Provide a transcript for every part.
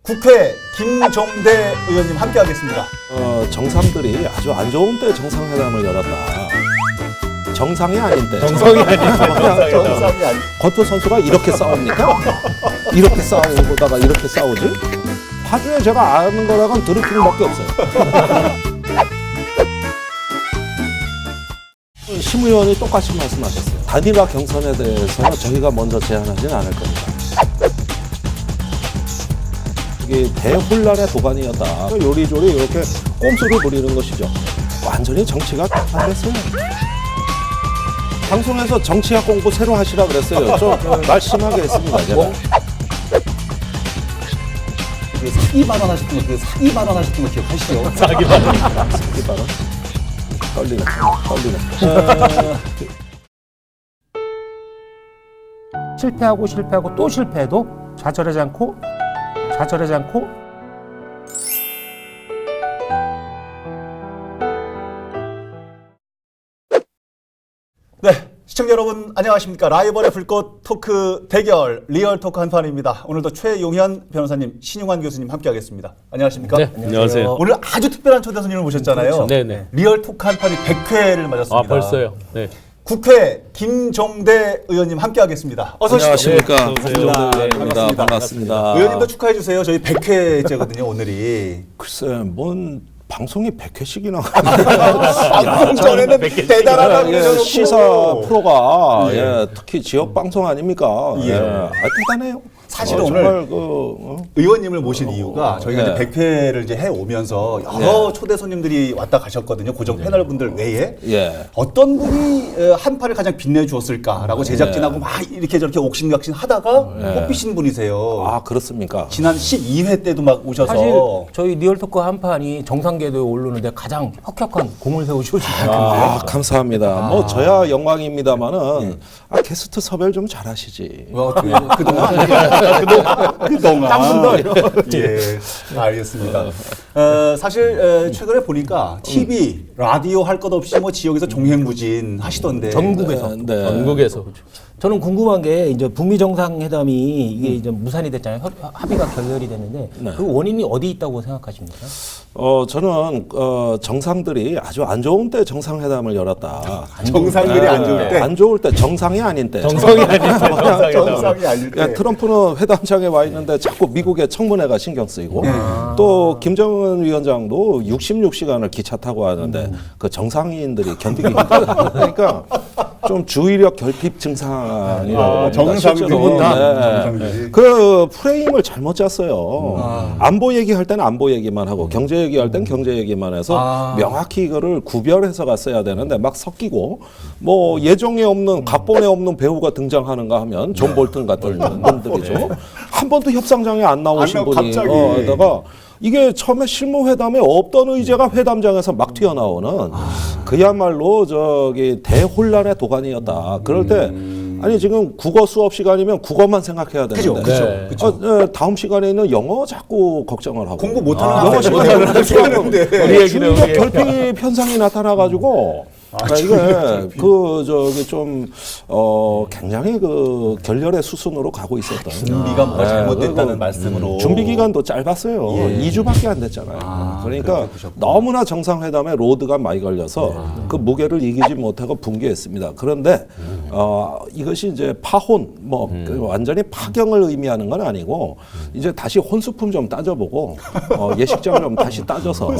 국회 김종대 의원님 함께하겠습니다. 정상들이 아주 안 좋은 때 정상회담을 열었다. 정상이 아닌 때. 정상이 아닌데. 정상이 아니. 권투 선수가 이렇게 싸웁니까? 이렇게 싸우다가 이렇게 싸우지? 화중에 제가 아는 거라고는 드루킹밖에 없어요. 심 의원이 똑같이 말씀하셨어요. 단일화 경선에 대해서는 저희가 먼저 제안하지는 않을 겁니다. 이게 대혼란의 도가니였다. 요리조리 이렇게 꼼수를 부리는 것이죠. 완전히 정치가 안 됐어요. 방송에서 정치학 공부 새로 하시라 그랬어요. 좀 말씀하게 했습니다. 제가. 사기 발언하셨던 거, 사기 발언하셨던 거 기억하시죠? 자기 말. 사기 발언? 떨리네. 실패하고 또 실패해도 좌절하지 않고 네, 시청자 여러분 안녕하십니까. 라이벌의 불꽃 토크 대결 리얼 토크 한판입니다. 오늘도 최용현 변호사님, 신용환 교수님 함께하겠습니다. 안녕하십니까? 네, 안녕하세요. 오늘 아주 특별한 초대 손님을 모셨잖아요. 그렇죠. 네네. 리얼 토크 한판이 100회를 맞았습니다. 아, 벌써요. 네. 국회 김종대 의원님 함께하겠습니다. 어서 오십시오. 안녕하십니까. 네, 김종대입니다. 반갑습니다. 의원님도 축하해 주세요. 저희 100회째거든요, 오늘이. 글쎄, 뭔 방송이 100회씩이나 방송 전에는 대단하다고 그러셔놓고. 시사 프로가 특히 지역 방송 아닙니까? 대단해요. 사실은 정말 오늘 의원님을 모신 이유가 저희가 이제 100회를 이제 해 오면서 여러 초대 손님들이 왔다 가셨거든요. 고정 패널 분들 외에 어떤 분이 한파를 가장 빛내 주었을까라고 제작진하고 막 이렇게 저렇게 옥신각신 하다가 뽑히신 분이세요. 아, 그렇습니까? 지난 12회 때도 막 오셔서 사실 저희 리얼토크 한판이 정상궤도에 오르는데 가장 혁혁한 공을 세우신 것 같은데. 아, 감사합니다. 뭐 저야 영광입니다만은 게스트 섭외를 좀 잘하시지. 그동안 예, 알겠습니다. 사실 최근에 보니까 TV, 라디오 할 것 없이 뭐 지역에서 종횡무진 하시던데 전국에서. 전국에서. 그렇죠. 저는 궁금한 게 이제 북미 정상회담이 이게 이제 무산이 됐잖아요. 합의가 결렬이 됐는데 그 원인이 어디 있다고 생각하십니까? 저는 정상들이 아주 안 좋은 때 정상회담을 열었다. 정상들이 안 좋을 때 안 좋을 때 정상이 아닌 때. 정상이 아닌데. 정상이 아닐 때 그러니까 트럼프는 회담장에 와 있는데 자꾸 미국의 청문회가 신경 쓰이고 또 김정은 위원장도 66시간을 기차 타고 하는데 그 정상인들이 견디기 힘들어요. 그러니까 좀 주의력 결핍 증상이라고 정상들이 정상들이. 그 프레임을 잘못 짰어요. 안보 얘기할 때는 안보 얘기만 하고 경제 얘기할 땐 경제 얘기만 해서 명확히 이거를 구별해서 갔어야 되는데 막 섞이고 뭐 예정에 없는 각본에 없는 배우가 등장하는가 하면 존 볼튼 같은 분들이죠. 한 번도 협상장에 안 나오신 분이 다가 이게 처음에 실무회담에 없던 의제가 회담장에서 막 튀어나오는 그야말로 저기 대혼란의 도가니였다. 그럴 때 아니 지금 국어 수업 시간이면 국어만 생각해야 되는데 그죠. 다음 시간에는 영어 자꾸 걱정을 하고 공부 못하는 영어 학생 시간에 하는데 우리 얘기는 주의력 결핍 현상이 나타나가지고 이게 굉장히 그 결렬의 수순으로 가고 있었던 준비가 뭐가 잘못됐다는 말씀으로 준비 기간도 짧았어요. 2주밖에 안 됐잖아요. 그러니까 너무나 정상회담에 로드가 많이 걸려서 그 무게를 이기지 못하고 붕괴했습니다. 그런데 이것이 이제 파혼, 완전히 파경을 의미하는 건 아니고 이제 다시 혼수품 좀 따져보고 예식장 좀 다시 따져서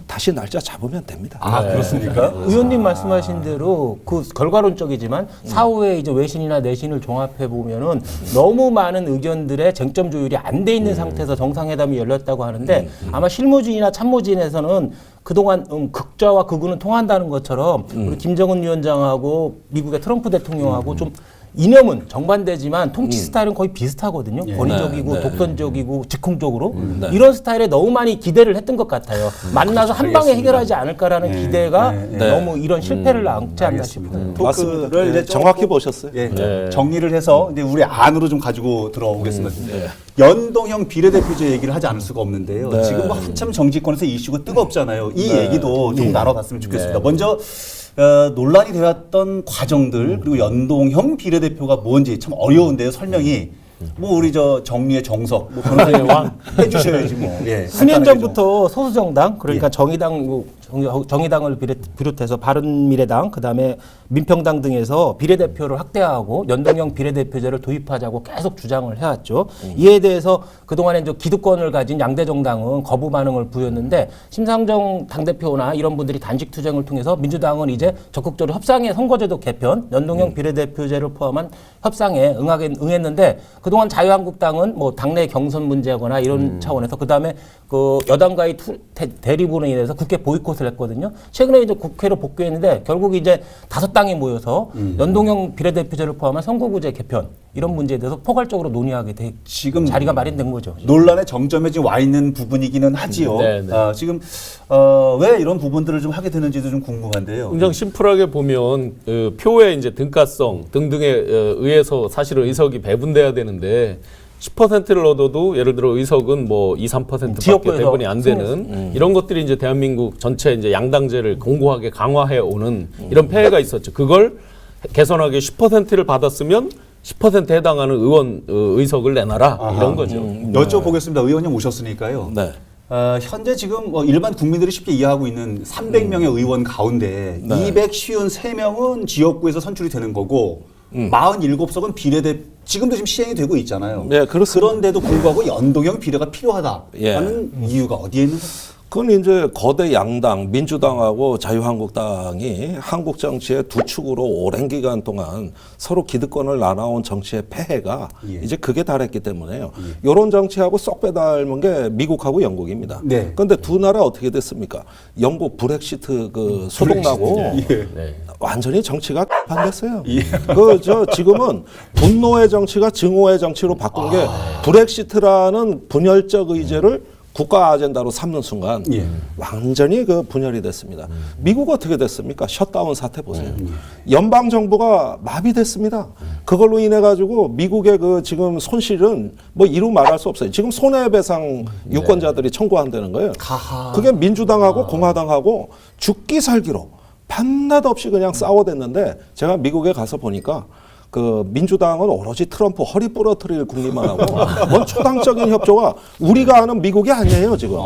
다시 날짜 잡으면 됩니다. 그렇습니까? 의원님 말씀하신 대로 그 결과론적이지만 사후에 이제 외신이나 내신을 종합해 보면은 너무 많은 의견들의 쟁점 조율이 안 돼 있는 상태에서 정상회담이 열렸다고 하는데 아마 실무진이나 참모진에서는 그동안 극좌와 극우는 통한다는 것처럼 우리 김정은 위원장하고 미국의 트럼프 대통령하고 좀 이념은 정반대지만 통치 스타일은 거의 비슷하거든요. 권위적이고 독선적이고 즉흥적으로 이런 스타일에 너무 많이 기대를 했던 것 같아요. 만나서 한 방에 해결하지 않을까라는 기대가 너무 이런 실패를 낳지 않나 싶어요. 맞습니다. 토크를 이제 정확히 보셨어요. 정리를 해서 이제 우리 안으로 좀 가지고 들어오겠습니다. 연동형 비례대표제 얘기를 하지 않을 수가 없는데요. 지금 뭐 한참 정치권에서 이슈가 뜨겁잖아요. 이 얘기도 좀 나눠봤으면 좋겠습니다. 먼저 논란이 되었던 과정들 그리고 연동형 비례대표가 뭔지 참 어려운데요. 설명이 뭐 우리 저 정리의 정석 뭐 변호사님 왕 해주셔야지 뭐. 예. 수년 간단하게 전부터 소수정당 그러니까 정의당을 비롯해서 바른미래당 그다음에 민평당 등에서 비례대표를 확대하고 연동형 비례대표제를 도입하자고 계속 주장을 해왔죠. 이에 대해서 그동안에 이제 기득권을 가진 양대 정당은 거부 반응을 보였는데 심상정 당대표나 이런 분들이 단식 투쟁을 통해서 민주당은 이제 적극적으로 협상에 선거제도 개편, 연동형 비례대표제를 포함한 협상에 응했는데 그동안 자유한국당은 뭐 당내 경선 문제거나 이런 차원에서 그다음에 그 여당과의 대립으로 인해서 국회 보이콧을 했거든요. 최근에 이제 국회로 복귀했는데 결국 이제 5당이 모여서 연동형 비례대표제를 포함한 선거구제 개편 이런 문제에 대해서 포괄적으로 논의하게 돼 지금 자리가 마련된 거죠. 논란의 정점에 지금 와 있는 부분이기는 하지요. 네, 네. 지금 왜 이런 부분들을 좀 하게 되는지도 좀 궁금한데요. 굉장히 심플하게 보면 표의 이제 등가성 등등에 의해서 사실은 의석이 배분돼야 되는데 10%를 얻어도 예를 들어 의석은 뭐 2, 3%밖에 지역구에서 배분이 안 되는 이런 것들이 이제 대한민국 전체 이제 양당제를 공고하게 강화해 오는 이런 폐해가 있었죠. 그걸 개선하게 10%를 받았으면 10%에 해당하는 의원 의석을 내놔라 이런 거죠. 여쭤보겠습니다. 의원님 오셨으니까요. 네. 현재 지금 일반 국민들이 쉽게 이해하고 있는 300명의 의원 가운데 네. 253명은 지역구에서 선출이 되는 거고 47석은 지금도 지금 시행이 되고 있잖아요. 네, 그렇습니다. 그런데도 불구하고 연동형 비례가 필요하다는 예. 이유가 어디에 있는 거죠? 그건 이제 거대 양당 민주당하고 자유한국당이 한국 정치의 두 축으로 오랜 기간 동안 서로 기득권을 나눠온 정치의 폐해가 예. 이제 극에 달했기 때문에요. 이런 정치하고 쏙 빼닮은 게 미국하고 영국입니다. 네. 그런데 두 나라 어떻게 됐습니까? 영국 브렉시트 그 소동나고 예. 네. 완전히 정치가 반됐어요. 지금은 분노의 정치가 증오의 정치로 바꾼 게 브렉시트라는 분열적 의제를 국가 아젠다로 삼는 순간 예. 완전히 그 분열이 됐습니다. 미국 어떻게 됐습니까? 셧다운 사태 보세요. 연방 정부가 마비됐습니다. 그걸로 인해 가지고 미국의 그 지금 손실은 뭐 이루 말할 수 없어요. 지금 손해배상 유권자들이 청구한다는 거예요. 그게 민주당하고 공화당하고 죽기 살기로 밤낮 없이 그냥 싸워댔는데 제가 미국에 가서 보니까 그 민주당은 오로지 트럼프 허리 부러뜨릴 궁리만 하고 뭔 초당적인 협조가 우리가 아는 미국이 아니에요 지금.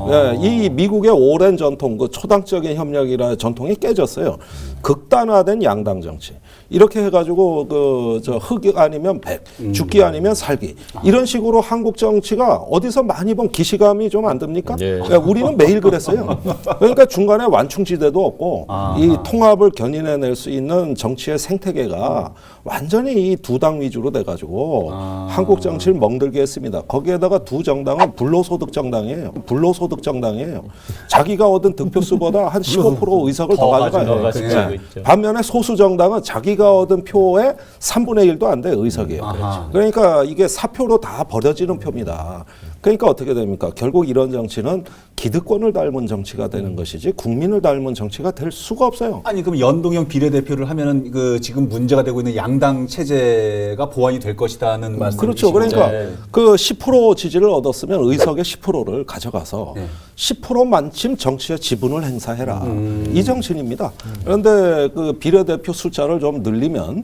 예, 이 미국의 오랜 전통, 그 초당적인 협력이라는 전통이 깨졌어요. 극단화된 양당 정치. 이렇게 해가지고 저 흑이 아니면 백, 죽기 아니면 살기 이런 식으로 한국 정치가 어디서 많이 본 기시감이 좀 안 듭니까? 예. 예, 우리는 매일 그랬어요. 그러니까 중간에 완충지대도 없고 이 통합을 견인해낼 수 있는 정치의 생태계가 완전히 이 두 당 위주로 돼가지고 한국 정치를 멍들게 했습니다. 거기에다가 두 정당은 불로소득 정당이에요. 불로소득 정당이에요. 자기가 얻은 득표수보다 한 15% 의석을 더 가져가요. 가지고 있죠. 반면에 소수 정당은 자기가 얻은 표의 3분의 1도 안 돼 의석이에요. 그러니까 이게 사표로 다 버려지는 표입니다. 그러니까 어떻게 됩니까? 결국 이런 정치는 기득권을 닮은 정치가 되는 것이지 국민을 닮은 정치가 될 수가 없어요. 아니 그럼 연동형 비례대표를 하면은 그 지금 문제가 되고 있는 양당 체제가 보완이 될 것이다는 말씀이시죠? 그렇죠. 그러니까 네. 그 10% 지지를 얻었으면 의석의 10%를 가져가서 10% 만큼 정치의 지분을 행사해라. 이 정신입니다. 그런데 그 비례대표 숫자를 좀 늘리면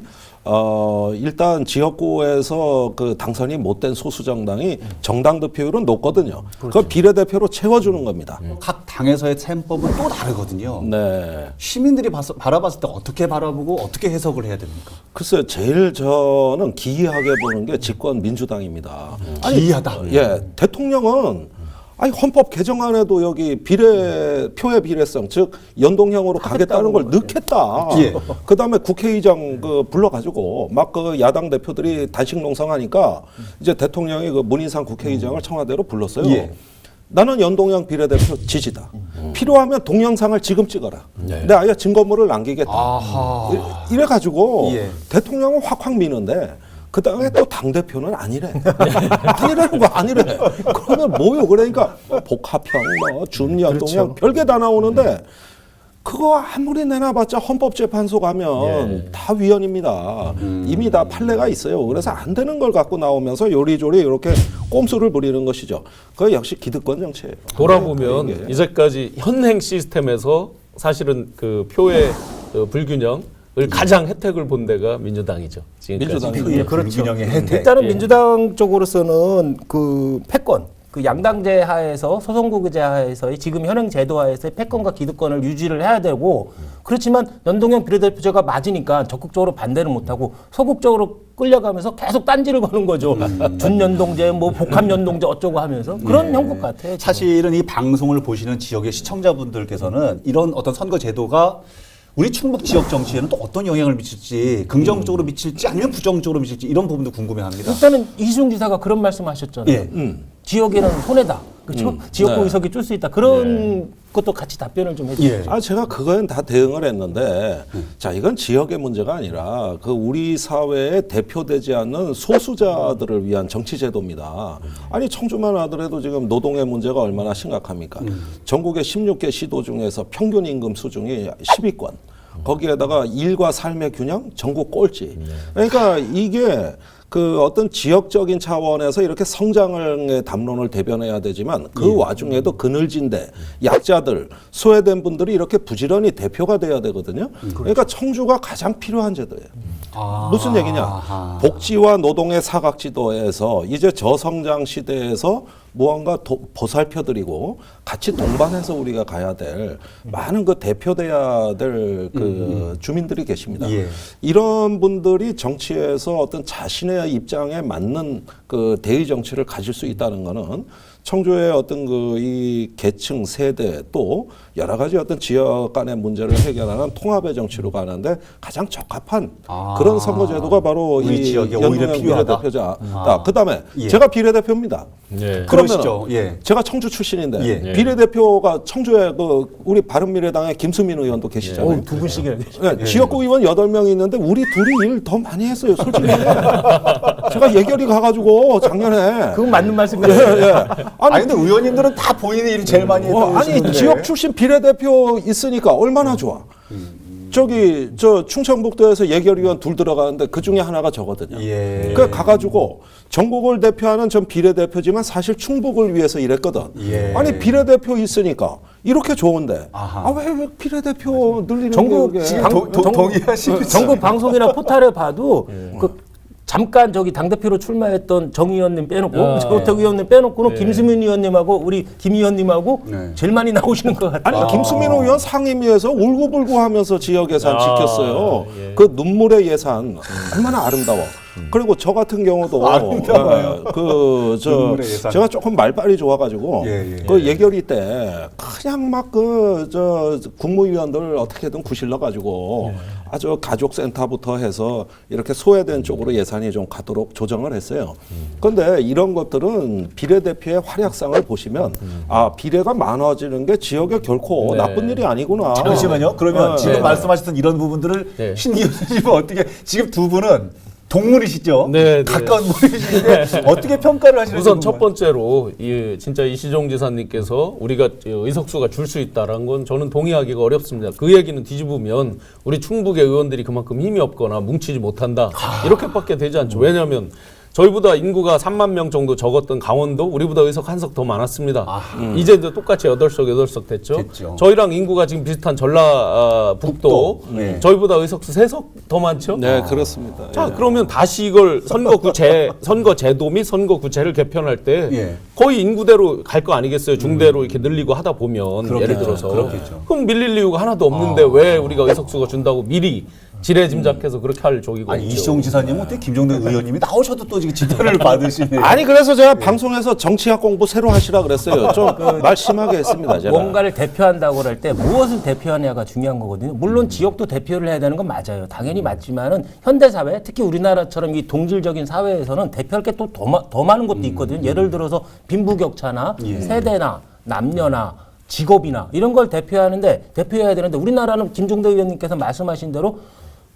일단 지역구에서 그 당선이 못된 소수 정당이 정당 득표율은 높거든요. 그걸 비례대표로 채워주는 겁니다. 각 당에서의 셈법은 또 다르거든요. 네. 시민들이 바라봤을 때 어떻게 바라보고 어떻게 해석을 해야 됩니까? 글쎄요, 제일 저는 기이하게 보는 게 집권 민주당입니다. 기이하다. 예, 대통령은 헌법 개정안에도 여기 표의 비례성, 즉 연동형으로 가겠다는 걸 넣겠다. 예. 그다음에 국회의장 불러가지고 막 그 야당 대표들이 단식 농성하니까 이제 대통령이 그 문인상 국회의장을 청와대로 불렀어요. 예. 나는 연동형 비례대표 지지다. 필요하면 동영상을 지금 찍어라. 내가 아예 증거물을 남기겠다. 이래가지고 예. 대통령은 확확 미는데 그 다음에 또 당대표는 아니래. 아니라는 거 아니래. 그러면 뭐요? 그러니까 복합형, 준연동형 별게 다 나오는데 그거 아무리 내놔봤자 헌법재판소 가면 다 위헌입니다. 이미 다 판례가 있어요. 그래서 안 되는 걸 갖고 나오면서 요리조리 이렇게 꼼수를 부리는 것이죠. 그거 역시 기득권 정치예요. 돌아보면 이게. 이제까지 현행 시스템에서 사실은 그 표의 그 불균형 가장 혜택을 본 데가 민주당이죠. 지금까지. 민주당이. 그렇죠. 불균형의 혜택. 일단은 예. 민주당 쪽으로서는 그 패권, 그 양당제 하에서 소선거구제 하에서의 지금 현행 제도 하에서의 패권과 기득권을 유지를 해야 되고 그렇지만 연동형 비례대표제가 맞으니까 적극적으로 반대를 못하고 소극적으로 끌려가면서 계속 딴지를 거는 거죠. 준연동제, 뭐 복합연동제 어쩌고 하면서 그런 형국 같아요. 지금. 사실은 이 방송을 보시는 지역의 시청자분들께서는 이런 어떤 선거 제도가 우리 충북 지역 정치에는 또 어떤 영향을 미칠지, 긍정적으로 미칠지 아니면 부정적으로 미칠지 이런 부분도 궁금해합니다. 일단은 이시중 지사가 그런 말씀하셨잖아요. 예. 지역에는 손해다. 그렇죠? 지역구 의석이 줄 수 있다. 그런 것도 같이 답변을 좀 해주세요. 예. 제가 그거엔 다 대응을 했는데, 자, 이건 지역의 문제가 아니라 그 우리 사회에 대표되지 않는 소수자들을 위한 정치제도입니다. 아니, 청주만 하더라도 지금 노동의 문제가 얼마나 심각합니까? 전국의 16개 시도 중에서 평균 임금 수준이 10위권. 거기에다가 일과 삶의 균형, 전국 꼴찌. 그러니까 이게 그 어떤 지역적인 차원에서 이렇게 성장의 담론을 대변해야 되지만 그 와중에도 그늘진데 약자들, 소외된 분들이 이렇게 부지런히 대표가 돼야 되거든요. 그러니까 청주가 가장 필요한 제도예요. 무슨 얘기냐? 복지와 노동의 사각지도에서 이제 저성장 시대에서 무언가 보살펴드리고 같이 동반해서 우리가 가야 될 많은 그 대표돼야 될 그 주민들이 계십니다. 예. 이런 분들이 정치에서 어떤 자신의 입장에 맞는 그 대의 정치를 가질 수 있다는 것은 청주의 어떤 그 이 계층 세대 또 여러 가지 어떤 지역 간의 문제를 해결하는 통합의 정치로 가는데 가장 적합한 그런 선거제도가 바로 우리 이 지역에 오히려 연동형 필요하다. 비례대표자. 그다음에 예. 제가 비례대표입니다. 예. 그러시죠. 예. 제가 청주 출신인데 예. 비례대표가 청주에 그 우리 바른미래당의 김수민 의원도 계시잖아요. 두 분씩이나 네, 지역구 의원 8명이 있는데 우리 둘이 일 더 많이 했어요, 솔직히. 제가 예결위 가가지고 작년에. 그건 맞는 말씀 예, 같아요. 예. 아니 근데 의원님들은 다 본인의 일을 제일 많이 했다고 아니 그러시는데. 지역 출신 비례대표 있으니까 얼마나 좋아. 저기 저 충청북도에서 예결위원 둘 들어가는데 그 중에 하나가 저거든요. 예. 그 가가지고 전국을 대표하는 전 비례대표지만 사실 충북을 위해서 일했거든. 예. 아니 비례대표 있으니까 이렇게 좋은데 아하. 왜 비례대표 늘리는 전국 게 지금 그게. 동의하시죠? 전국 방송이나 포탈에 봐도 그 잠깐 저기 당대표로 출마했던 정 의원님 빼놓고 조태구 의원님 빼놓고는 김수민 의원님하고 우리 김 의원님하고 네. 제일 많이 나오시는 것 같아요. 아니 김수민 의원 상임위에서 울고불고하면서 지역 예산 지켰어요. 예. 그 눈물의 예산 얼마나 아름다워. 그리고 저 같은 경우도 아름다워요. 눈물의 예산. 제가 조금 말빨이 좋아가지고 예, 예. 그 예결위 때 그냥 막 그 저 국무위원들 어떻게든 구실러 가지고 아주 가족센터부터 해서 이렇게 소외된 쪽으로 예산이 좀 가도록 조정을 했어요. 그런데 이런 것들은 비례대표의 활약상을 보시면 비례가 많아지는 게 지역에 결코 네. 나쁜 일이 아니구나. 잠시만요. 그러면 지금 네. 말씀하셨던 이런 부분들을 네. 신 의원님은 어떻게 지금 두 분은 동물이시죠? 네, 네. 가까운 분이신데 어떻게 평가를 하시는지 우선 첫 궁금해요. 번째로 진짜 이시종 지사님께서 우리가 의석수가 줄 수 있다라는 건 저는 동의하기가 어렵습니다. 그 얘기는 뒤집으면 우리 충북의 의원들이 그만큼 힘이 없거나 뭉치지 못한다 이렇게밖에 되지 않죠. 왜냐하면 저희보다 인구가 3만 명 정도 적었던 강원도 우리보다 의석 한 석 더 많았습니다. 이제 똑같이 8석 됐죠. 됐죠. 저희랑 인구가 지금 비슷한 전라북도 네. 저희보다 의석수 3석 더 많죠. 네, 그렇습니다. 자, 그러면 다시 이걸 선거 제도 및 선거 구제를 개편할 때 예. 거의 인구대로 갈 거 아니겠어요? 중대로 이렇게 늘리고 하다 보면 그렇겠죠. 예를 들어서 그렇겠죠. 그럼 밀릴 이유가 하나도 없는데 왜 우리가 의석수가 준다고 미리 지레짐작해서 그렇게 할 적이가 아니 없죠. 이시종 지사님은 어떻게 김종대 의원님이 나오셔도 또 지금 지탄을 받으시네. 아니 그래서 제가 방송에서 정치학 공부 새로 하시라 그랬어요. 좀 말 심하게 했습니다. 제가. 뭔가를 대표한다고 할 때 무엇을 대표하냐가 중요한 거거든요. 물론 지역도 대표를 해야 되는 건 맞아요. 당연히 맞지만은 현대 사회, 특히 우리나라처럼 이 동질적인 사회에서는 대표할 게 또 더 많은 것도 있거든요. 예를 들어서 빈부격차나 세대나 남녀나 직업이나 이런 걸 대표해야 되는데 우리나라는 김종대 의원님께서 말씀하신 대로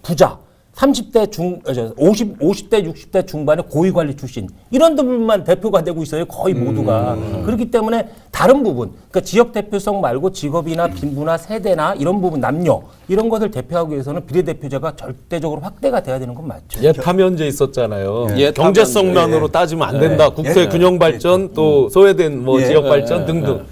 부자 30대 50대 60대 중반의 고위관리 출신 이런 분만 대표가 되고 있어요. 거의 모두가. 그렇기 때문에 다른 부분 그러니까 지역 대표성 말고 직업이나 빈부나 세대나 이런 부분 남녀 이런 것을 대표하기 위해서는 비례대표제가 절대적으로 확대가 돼야 되는 건 맞죠. 예타면제 있었잖아요. 예. 경제성만으로 따지면 안 된다. 국토의 균형 발전 또 소외된 예. 지역 발전 등등.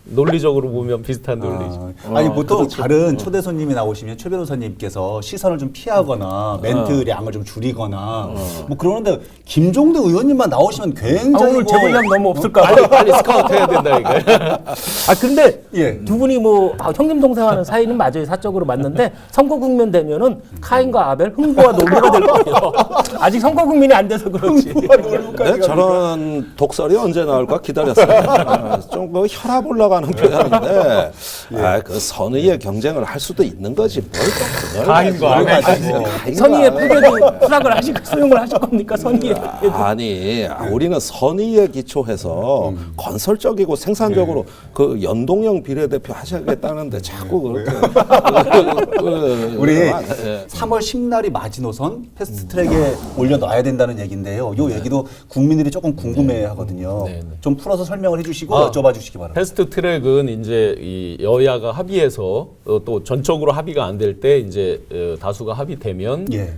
논리적으로 보면 비슷한 논리죠. 아니 보통 다른 초대 손님이 나오시면 최 변호사님께서 시선을 좀 피하거나 멘트량을 좀 줄이거나 뭐 그러는데 김종대 의원님만 나오시면 굉장히 오늘 뭐 재벌량 너무 없을까? 빨리 스카우트 해야 된다 이거. 아 근데 예. 두 분이 뭐 형님 동생하는 사이는 맞아요. 사적으로 맞는데 선거 국면 되면은 카인과 아벨 흥부와 놀부가 될 거예요. 아직 선거 국민이 안 돼서 그렇지. 네, 저런 독설이 언제 나올까 기다렸어요. 좀 그 혈압 올라가는 표현인데, 그 선의의 경쟁을 할 수도 있는 거지. 가인과 아벨. 선의의 표결도 수락을 하실 수용을 하실 겁니까? 선의의 표결도. 아니, 우리는 선의에 기초해서 건설적이고 생산적으로 그 연동형 비례대표 하셔야겠다는데 자꾸 그렇게. 우리 예. 3월 10날이 마지노선 패스트트랙에 올려놔야 된다는 얘기인데요. 이 얘기도 국민들이 조금 궁금해하거든요. 좀 풀어서 설명을 해주시고 여쭤봐 주시기 바랍니다. 패스트 트랙은 이제 이 여야가 합의해서 또 전적으로 합의가 안 될 때 이제 다수가 합의되면 예.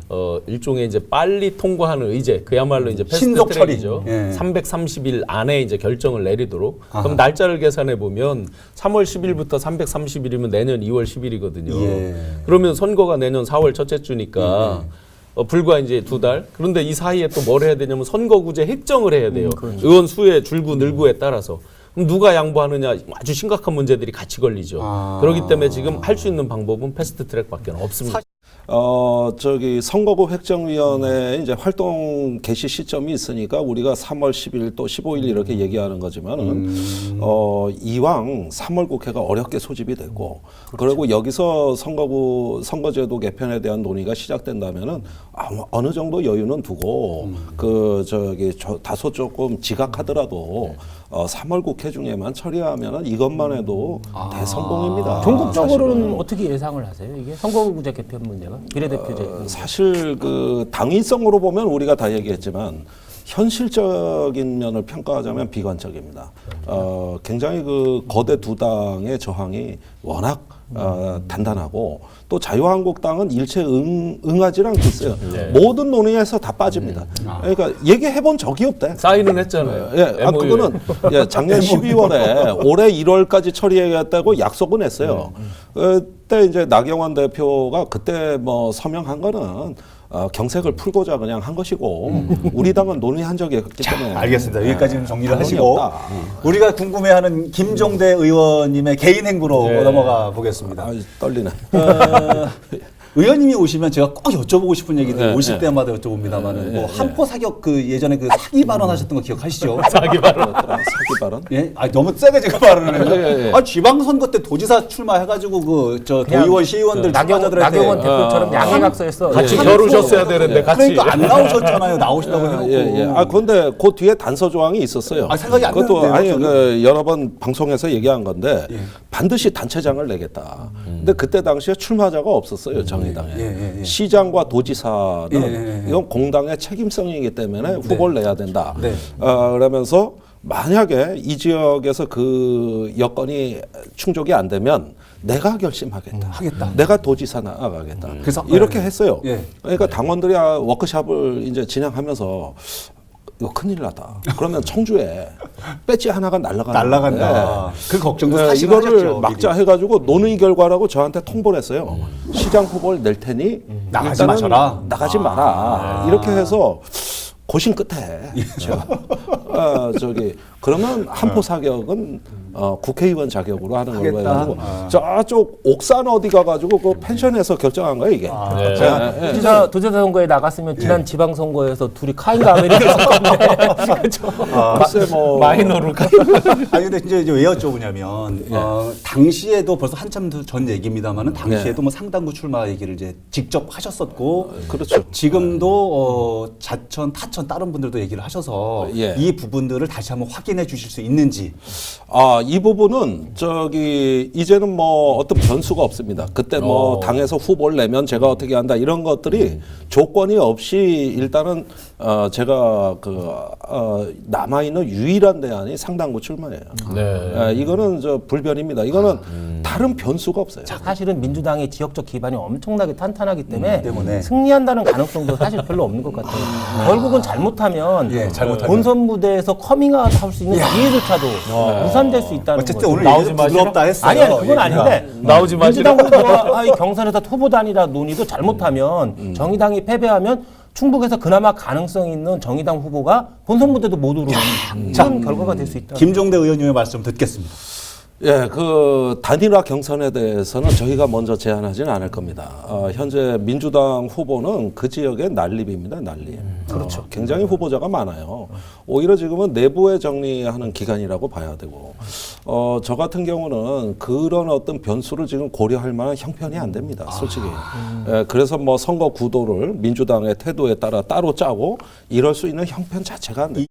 일종의 이제 빨리 통과하는 의제, 그야말로 이제 패스트 신속 처리. 트랙이죠. 예. 330일 안에 이제 결정을 내리도록. 그럼 날짜를 계산해 보면 3월 10일부터 330일이면 내년 2월 10일이거든요. 예. 그러면 선거가 내년 4월 첫째 주니까. 불과 이제 2달. 그런데 이 사이에 또 뭘 해야 되냐면 선거구제 획정을 해야 돼요. 의원 수의 줄구 늘구에 따라서. 그럼 누가 양보하느냐 아주 심각한 문제들이 같이 걸리죠. 그렇기 때문에 지금 할 수 있는 방법은 패스트트랙밖에 없습니다. 선거구 획정위원회 이제 활동 개시 시점이 있으니까 우리가 3월 10일 또 15일 이렇게 얘기하는 거지만은, 이왕 3월 국회가 어렵게 소집이 됐고, 그리고 여기서 선거제도 개편에 대한 논의가 시작된다면은 어느 정도 여유는 두고, 다소 조금 지각하더라도 3월 국회 중에만 처리하면은 이것만 해도 대성공입니다. 전국적으로는 사실은. 어떻게 예상을 하세요? 이게 선거구제 개편 문제가 비례대표제. 사실 그 당위성으로 보면 우리가 다 얘기했지만 현실적인 면을 평가하자면 비관적입니다. 굉장히 그 거대 두 당의 저항이 워낙 단단하고 또 자유한국당은 일체 응하지 않겠어요. 모든 논의에서 다 빠집니다. 그러니까 얘기해본 적이 없대. 사인은 했잖아요. 예, 그거는 작년 12월에 올해 1월까지 처리해야겠다고 약속은 했어요. 그때 이제 나경원 대표가 그때 뭐 서명한 거는 경색을 풀고자 그냥 한 것이고 우리 당은 논의한 적이 없기 때문에. 알겠습니다. 여기까지는 정리를 당연히 하시고 없다. 우리가 궁금해하는 김종대 의원님의 개인 행보로 넘어가 보겠습니다. 떨리네. 의원님이 오시면 제가 꼭 여쭤보고 싶은 얘기들 네, 오실 네. 때마다 여쭤봅니다만 뭐 한포 사격 그 예전에 그 사기 발언하셨던 거 기억하시죠? 자기 발언. 사기 발언? 예? 아 너무 세게 제가 발언을 해요. 예, 예. 아 지방선거 때 도지사 출마해가지고 그 저 도의원 시의원들 출마자들한테 나경원 대표처럼 양해각서에서 같이 겨루셨어야 되는데 같이. 그러니까 안 나오셨잖아요. 나오시라고 해놓고. 예. 그런데 그 뒤에 단서 조항이 있었어요. 생각이 안 그것도 나는데요, 저는. 여러 번 방송에서 얘기한 건데 반드시 단체장을 내겠다. 근데 그때 당시에 출마자가 없었어요, 정의당에. 예. 시장과 도지사는 예. 이건 공당의 책임성이기 때문에 후보를 내야 된다. 네. 그러면서 만약에 이 지역에서 그 여건이 충족이 안 되면 내가 결심하겠다. 하겠다. 내가 도지사 나가겠다. 그래서 이렇게 했어요. 예. 그러니까 당원들이 워크숍을 이제 진행하면서 이거 큰일 나다. 그러면 청주에 배지 하나가 날라간다. 그 걱정도 네, 사실 이거를 하셨죠. 막자 해가지고 논의 결과라고 저한테 통보를 했어요. 시장 후보를 낼 테니 나가지 일단은 마셔라. 나가지 마라. 이렇게 해서 고심 끝에 제가 그러면 한포 사격은 국회의원 자격으로 하는 걸로 하겠다. 해가지고 저쪽 옥산 어디 가가지고 그 펜션에서 결정한 거예요 이게. 도지사 선거에 나갔으면 지난 지방선거에서 둘이 카인과 아벨이 있었는데 글쎄 뭐 마이너로. 아니 근데 이제 왜 여쭤보냐면 당시에도 벌써 한참 전 얘기입니다만은 당시에도 뭐 상당부 출마 얘기를 이제 직접 하셨었고 그렇죠. 지금도 자천 타천 다른 분들도 얘기를 하셔서 예. 이 부분들을 다시 한번 확인해 주실 수 있는지. 이 부분은 이제는 뭐 어떤 변수가 없습니다. 그때 뭐 당에서 후보를 내면 제가 어떻게 한다 이런 것들이 조건이 없이 일단은 제가 남아 있는 유일한 대안이 상당부 출마예요. 네. 이거는 불변입니다. 이거는 다른 변수가 없어요. 사실은 민주당의 지역적 기반이 엄청나게 탄탄하기 때문에 때문에. 승리한다는 가능성도 사실 별로 없는 것 같아요. 결국은 잘못하면 잘못하면. 본선 무대에서 커밍아웃 할 수 있는 기회조차도 무산될 수 있다는 어쨌든 거죠. 오늘 나오지 얘기가 부드럽다 했어요. 아니 그건 얘기가. 아닌데 나오지 민주당 후보와 경선에서 후보 단일화 논의도 잘못하면 정의당이 패배하면 충북에서 그나마 가능성 있는 정의당 후보가 본선 무대도 못 오르는 그런 결과가 될 수 있다. 김종대 의원님의 말씀 듣겠습니다. 예, 그 단일화 경선에 대해서는 저희가 먼저 제안하지는 않을 겁니다. 현재 민주당 후보는 그 지역의 난립입니다, 난립. 그렇죠. 굉장히 후보자가 많아요. 오히려 지금은 내부에 정리하는 기간이라고 봐야 되고, 저 같은 경우는 그런 어떤 변수를 지금 고려할 만한 형편이 안 됩니다, 솔직히. 예, 그래서 뭐 선거 구도를 민주당의 태도에 따라 따로 짜고 이럴 수 있는 형편 자체가 안 돼요.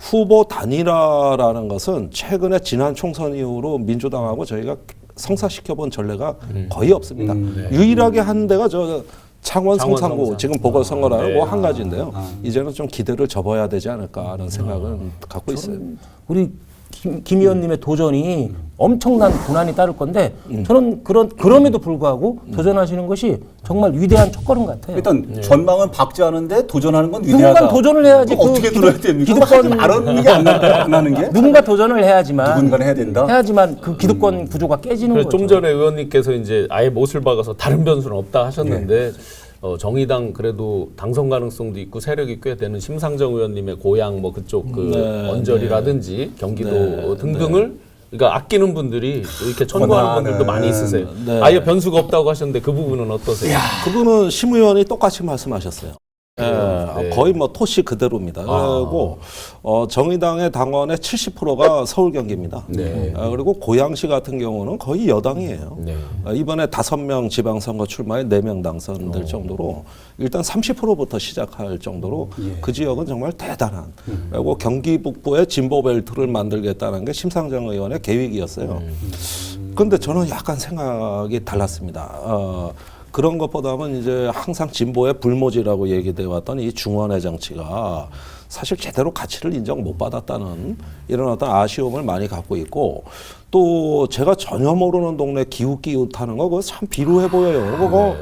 후보 단일화라는 것은 최근에 지난 총선 이후로 민주당하고 저희가 성사시켜본 전례가 거의 없습니다. 유일하게 한 데가 저 창원 성산구 지금 보궐선거라는 네. 한 가지인데요. 이제는 좀 기대를 접어야 되지 않을까 하는 생각은 갖고 있어요. 우리 김 의원님의 도전이 엄청난 고난이 따를 건데 저는 그럼에도 불구하고 도전하시는 것이 정말 위대한 첫걸음 같아요. 일단 전망은 박제하는데 도전하는 건 위대하다. 누군가 도전을 해야지. 그럼 어떻게 들어야 됩니까? 기득권 알았는 게 안 나는 게? 누군가 도전을 해야지만 누군가는 해야 된다? 해야지만 그 기득권 구조가 깨지는 그래서 거죠. 좀 전에 의원님께서 이제 아예 못을 박아서 다른 변수는 없다 하셨는데 정의당 그래도 당선 가능성도 있고 세력이 꽤 되는 심상정 의원님의 고향 뭐 그쪽 그 언저리라든지 경기도 등등을 그러니까 아끼는 분들이 이렇게 천거하는 분들도 많이 있으세요. 네. 아예 변수가 없다고 하셨는데 그 부분은 어떠세요? 그분은 심 의원이 똑같이 말씀하셨어요. 예, 거의 뭐 토시 그대로입니다. 그리고 정의당의 당원의 70%가 서울 경기입니다. 그리고 고양시 같은 경우는 거의 여당이에요. 이번에 5명 지방선거 출마에 4명 당선될 정도로 일단 30%부터 시작할 정도로 그 지역은 정말 대단한. 그리고 경기 북부에 진보 벨트를 만들겠다는 게 심상정 의원의 계획이었어요. 그런데 저는 약간 생각이 달랐습니다. 그런 것보다는 이제 항상 진보의 불모지라고 얘기돼 왔던 이 중원의 정치가 사실 제대로 가치를 인정 못 받았다는 이런 어떤 아쉬움을 많이 갖고 있고 또 제가 전혀 모르는 동네 기웃기웃하는 거 그거 참 비루해 보여요.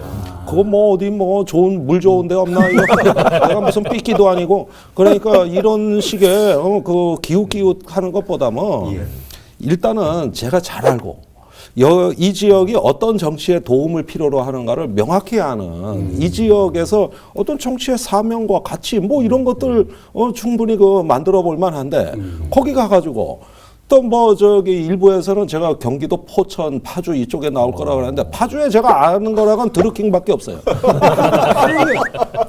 그거 뭐 어디 뭐 좋은 물 좋은 데 없나 이거 내가 무슨 삐끼도 아니고 그러니까 이런 식의 그 기웃기웃하는 것보다는 일단은 제가 잘 알고 이 지역이 어떤 정치의 도움을 필요로 하는가를 명확히 아는 이 지역에서 어떤 정치의 사명과 가치 뭐 이런 것들 충분히 그 만들어 볼 만한데 거기 가가지고 또 뭐 저기 일부에서는 제가 경기도 포천, 파주 이쪽에 나올 거라고 그랬는데 파주에 제가 아는 거라고는 드루킹밖에 없어요.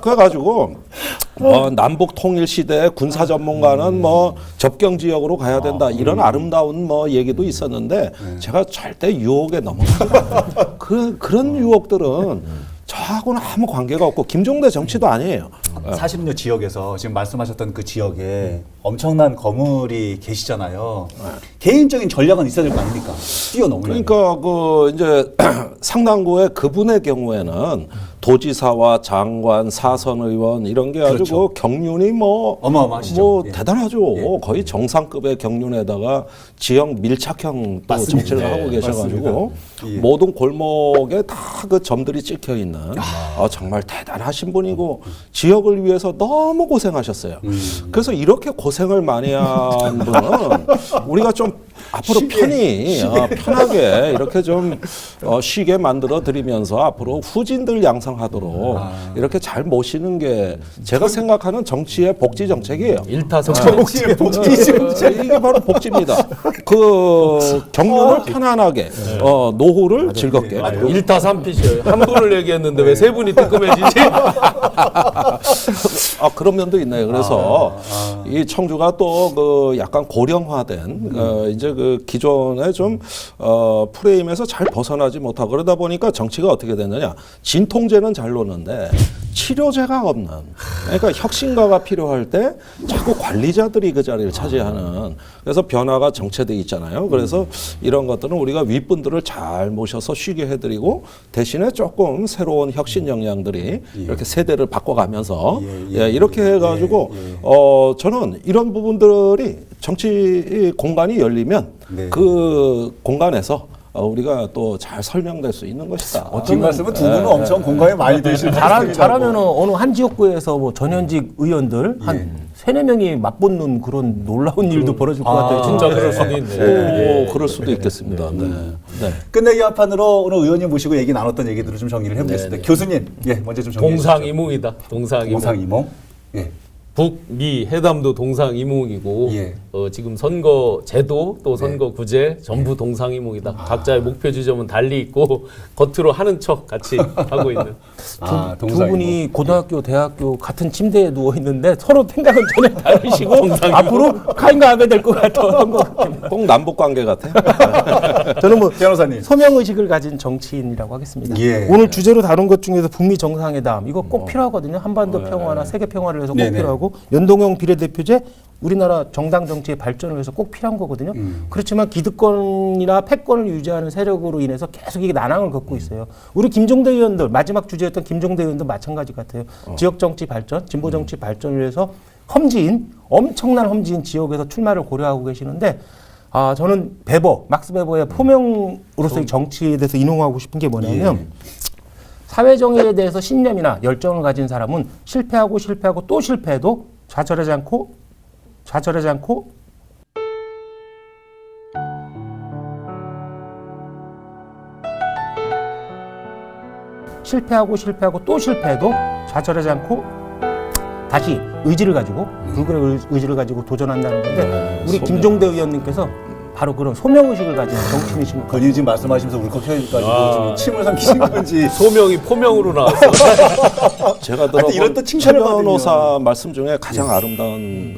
그래가지고 남북 통일 시대의 군사 전문가는 뭐 접경 지역으로 가야 된다 이런 아름다운 뭐 얘기도 있었는데 제가 절대 유혹에 넘어가요. 그런 유혹들은 저하고는 아무 관계가 없고 김종대 정치도 아니에요. 사실은요 지역에서 지금 말씀하셨던 그 지역에 엄청난 거물이 계시잖아요. 개인적인 전략은 있어야 될 거 아닙니까? 뛰어넘으려면. 그러니까 그 이제 상당구의 그분의 경우에는 도지사와 장관, 사선 의원 이런 게 아주 그렇죠. 그 경륜이 뭐 어마어마하시죠. 뭐 예. 대단하죠. 거의 정상급의 경륜에다가 지역 밀착형 또 맞습니다. 정치를 하고 계셔가지고 맞습니다. 예. 모든 골목에 다 그 점들이 찍혀 있는 정말 대단하신 분이고 지역을 위해서 너무 고생하셨어요. 그래서 이렇게 고생을 많이 한 분은 우리가 좀 앞으로 편하게 이렇게 좀 쉬게 만들어 드리면서 앞으로 후진들 양성하도록 이렇게 잘 모시는 게 제가 생각하는 정치의 복지 정책이에요. 일타성장. 이게 바로 복지입니다. 그 경륜을 편안하게 노후를 즐겁게. 일타삼피셔요. 한 분을 얘기했는데 왜 세 분이 뜨끔해지지? 그런 면도 있네요. 그래서 이 청주가 또 그 약간 고령화된 이제 그 기존의 좀 프레임에서 잘 벗어나지 못하고 그러다 보니까 정치가 어떻게 됐느냐. 진통제는 잘 놓는데 치료제가 없는. 그러니까 혁신가가 필요할 때 자꾸 관리자들이 그 자리를 차지하는. 그래서 변화가 정체돼 있잖아요. 그래서 이런 것들은 우리가 윗분들을 잘 모셔서 쉬게 해드리고 대신에 조금 새로운 혁신 역량들이 이렇게 세대를 바꿔가면서 이렇게 해가지고 저는 이런 부분들이 정치 공간이 열리면 그 공간에서 우리가 또 잘 설명될 수 있는 것이다. 지금 말씀은 두 분은 엄청 공감이 많이 되시는 잘하면 어느 한 지역구에서 뭐 전현직 의원들 한 세네 명이 맞붙는 그런 놀라운 일도 벌어질 것 같아요. 진짜 그럴 수도 있네. 그럴 수도 있겠습니다. 네. 네. 끝내기 한판으로 오늘 의원님 모시고 얘기 나눴던 얘기들을 좀 정리를 해보겠습니다. 교수님, 먼저 좀 정리해 주시죠. 동상이몽이다. 동상이몽. 동상이몽. 예. 북미 회담도 동상이몽이고 예. 지금 선거 제도 또 선거 구제 전부 동상이몽이다. 각자의 목표 지점은 달리 있고 겉으로 하는 척 같이 하고 있는. 두 분이 고등학교, 대학교 같은 침대에 누워 있는데 서로 생각은 전혀 다르시고 앞으로 가인가하게 될 것 같아요. 꼭 남북 관계 같아. 저는 뭐 변호사님. 서명 의식을 가진 정치인이라고 하겠습니다. 예. 오늘 주제로 다룬 것 중에서 북미 정상회담 이거 꼭 필요하거든요. 한반도 평화나 세계 평화를 위해서 꼭 네네. 필요하고 연동형 비례대표제 우리나라 정당 정치의 발전을 위해서 꼭 필요한 거거든요. 그렇지만 기득권이나 패권을 유지하는 세력으로 인해서 계속 이게 난항을 겪고 있어요. 우리 김종대 의원들 마지막 주제였던 김종대 의원도 마찬가지 같아요. 지역 정치 발전, 진보 정치 발전을 위해서 엄청난 험지인 지역에서 출마를 고려하고 계시는데 저는 막스 베버의 포명으로서의 정치에 대해서 인용하고 싶은 게 뭐냐면 사회 정의에 대해서 신념이나 열정을 가진 사람은 실패하고 또 실패해도 좌절하지 않고 실패하고 또 실패해도 좌절하지 않고 다시 의지를 가지고 불굴의 의지를 가지고 도전한다는 건데 우리 김종대 의원님께서 바로 그런 소명의식을 가진 정치인이신 것 같아요. 본인이 지금 말씀하시면서 울컥해가지고 지금 침을 삼키신 건지. 소명이 포명으로 나왔어. 제가 이런 또 들어본 최 칭찬을 변호사 말씀 중에 가장 아름다운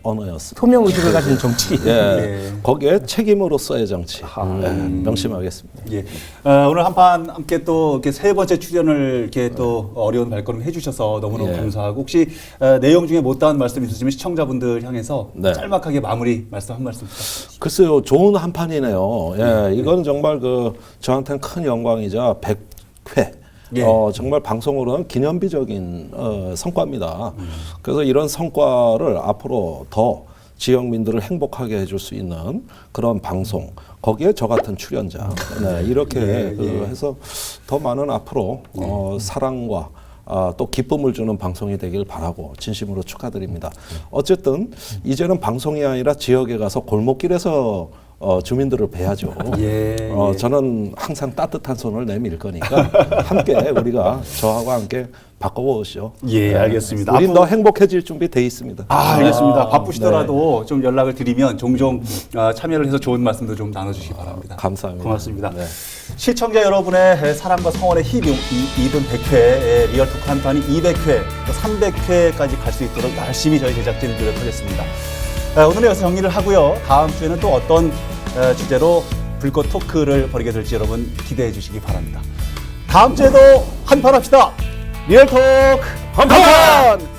언어였습니다. 소명의식을 가진 정치. 거기에 책임으로서의 정치. 명심하겠습니다. 예. 오늘 한판 함께 또 이렇게 세 번째 출연을 이렇게 또 어려운 발걸음 해주셔서 너무너무 감사하고 혹시 내용 중에 못다한 말씀 있으시면 시청자분들 향해서 짤막하게 마무리 말씀 한 말씀 부탁드립니다. 글쎄요, 좋은 한판이네요. 이건 정말 저한테는 큰 영광이자 100회. 정말 방송으로는 기념비적인 성과입니다. 그래서 이런 성과를 앞으로 더 지역민들을 행복하게 해줄 수 있는 그런 방송, 거기에 저 같은 출연자 이렇게 해서 더 많은 앞으로 사랑과 또 기쁨을 주는 방송이 되길 바라고 진심으로 축하드립니다. 어쨌든 이제는 방송이 아니라 지역에 가서 골목길에서 주민들을 뵈야죠. 저는 항상 따뜻한 손을 내밀 거니까 함께 우리가 저하고 함께 바꿔보시죠. 알겠습니다. 우린 더 행복해질 준비 돼 있습니다. 알겠습니다. 바쁘시더라도 좀 연락을 드리면 종종 참여를 해서 좋은 말씀도 좀 나눠주시기 바랍니다. 감사합니다. 고맙습니다. 시청자 여러분의 사랑과 성원의 힘이 이든 100회, 리얼토크 한판이 200회, 또 300회까지 갈 수 있도록 열심히 저희 제작진이 노력하겠습니다. 오늘은 여기서 정리를 하고요. 다음 주에는 또 어떤 주제로 불꽃 토크를 벌이게 될지 여러분 기대해 주시기 바랍니다. 다음 주에도 한판 합시다. 리얼토크 한판!